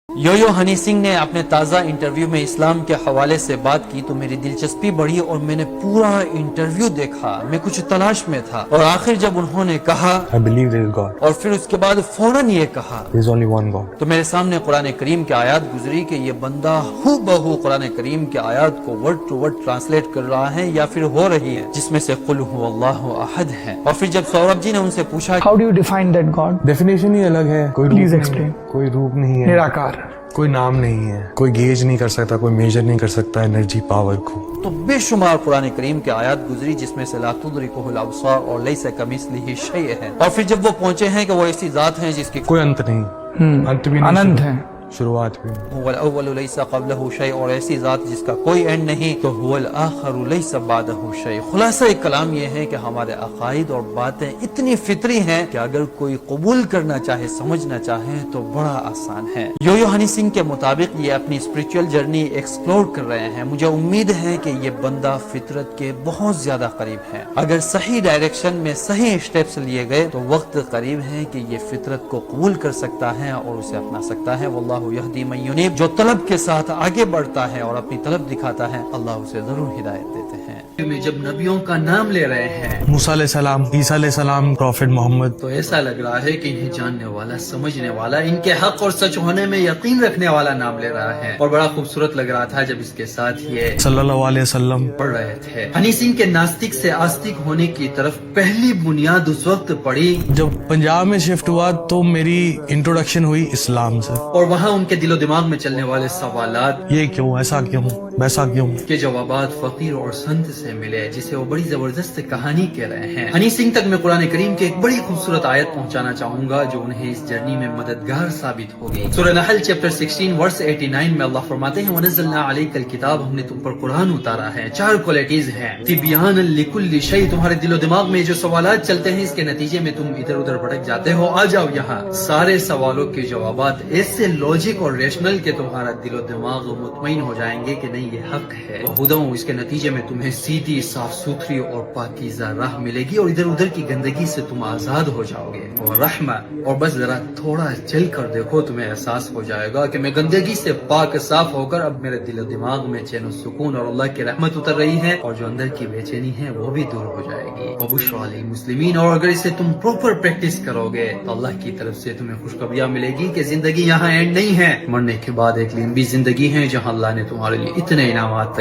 You Honey Singh نے اپنے تازہ انٹرویو میں اسلام کے حوالے سے بات کی تو میری دلچسپی بڑھی اور میں نے پورا انٹرویو دیکھا. میں کچھ تلاش میں تھا اور آخر جب انہوں نے کہا I believe there is God. اور پھر اس کے بعد فوراً یہ کہا There is only one God. تو میرے سامنے قرآن کریم کی آیات گزری کہ یہ بندہ ہو بہو قرآن کریم کی آیات کو ورڈ ٹو ورڈ ٹرانسلیٹ کر رہا ہے یا پھر ہو رہی ہے، جس میں سے قل هو اللہ احد ہے. اور پھر جب سوربھ جی نے ان سے پوچھا How do you define that God? Definition ہی الگ ہے. کوئی Please روپ explain. نہیں, کوئی روپ نہیں ہے, نراکار. کوئی نام نہیں ہے, کوئی گیج نہیں کر سکتا, کوئی میجر نہیں کر سکتا انرجی پاور کو. تو بے شمار قرآن کریم کی آیات گزری جس میں سے لا تدرکہ الابصار اور لیس کمثلہ شیء ہے. اور پھر جب وہ پہنچے ہیں کہ وہ ایسی ذات ہیں جس کی کوئی انت نہیں, انت بھی نہیں, آنند ہے. شروعات بھی. هو الاول لیس قبلہ شیء اور ایسی ذات جس کا کوئی اینڈ نہیں تو هو الاخر لیس بعدہ شیء. خلاصہ کلام یہ ہے کہ ہمارے عقائد اور باتیں اتنی فطری ہیں کہ اگر کوئی قبول کرنا چاہے سمجھنا چاہے تو بڑا آسان ہے. یو ہنی سنگھ کے مطابق یہ اپنی اسپریچول جرنی ایکسپلور کر رہے ہیں. مجھے امید ہے کہ یہ بندہ فطرت کے بہت زیادہ قریب ہے. اگر صحیح ڈائریکشن میں صحیح اسٹیپس لیے گئے تو وقت قریب ہے کہ یہ فطرت کو قبول کر سکتا ہے اور اسے اپنا سکتا ہے. واللہ یہدی من ینیب. جو طلب کے ساتھ آگے بڑھتا ہے اور اپنی طلب دکھاتا ہے اللہ اسے ضرور ہدایت دیتے ہیں. میں جب نبیوں کا نام لے رہے ہیں موسیٰ علیہ السلام, عیسیٰ علیہ السلام, پروفٹ محمد, تو ایسا لگ رہا ہے کہ انہیں جاننے والا, سمجھنے والا, ان کے حق اور سچ ہونے میں یقین رکھنے والا نام لے رہا ہے. اور بڑا خوبصورت لگ رہا تھا جب اس کے ساتھ یہ صلی اللہ علیہ وسلم. پڑھ رہے تھے. ہنی سنگھ کے ناستک سے آستک ہونے کی طرف پہلی بنیاد اس وقت پڑی جب پنجاب میں شفٹ ہوا تو میری انٹروڈکشن ہوئی اسلام سے. اور وہاں ان کے دل و دماغ میں چلنے والے سوالات یہ کیوں, ایسا کیوں, ویسا کیوں, کے جوابات فقیر اور سنت سے ملے جسے وہ بڑی زبردست کہانی کہہ رہے ہیں. ہنی سنگھ تک میں قرآن کریم کی ایک بڑی خوبصورت آیت پہنچانا چاہوں گا جو انہیں اس جرنی میں مددگار ثابت ہوگی. سورہ نحل چیپٹر 16 ورس 89 میں اللہ فرماتے ہیں وَنَزَّلْنَا عَلَيْكَ الْكِتَابَ, ہم نے تم پر قرآن اتارا ہے. 4 کوالٹیز ہیں. تِبْيَانًا لِكُلِّ شَيْءٍ, تمہارے دل و دماغ میں جو سوالات چلتے ہیں اس کے نتیجے میں تم ادھر ادھر بھٹک جاتے ہو. آ جاؤ یہاں. سارے سوالوں کے جوابات ایسے لاجک اور ریشنل کہ تمہارا دل و دماغ مطمئن ہو جائیں گے کہ نہیں یہ حق ہے. ہدوں, اس کے نتیجے میں تمہیں سیدھی, صاف ستھری اور پاکیزہ راہ ملے گی اور ادھر ادھر کی گندگی سے تم آزاد ہو جاؤ گے. اور رحمہ, اور بس ذرا تھوڑا چل کر دیکھو تمہیں احساس ہو جائے گا کہ میں گندگی سے پاک صاف ہو کر اب میرے دل و دماغ میں چین و سکون اور اللہ کی رحمت اتر رہی ہے اور جو اندر کی بے چینی ہے وہ بھی دور ہو جائے گی. وبشریٰ للمسلمین, اور اگر اسے تم پراپر پریکٹس کرو گے تو اللہ کی طرف سے تمہیں خوشخبریاں ملے گی کہ زندگی یہاں اینڈ نہیں ہے. مرنے کے بعد ایک لمبی زندگی ہے جہاں اللہ نے تمہارے لیے اتنے انعامات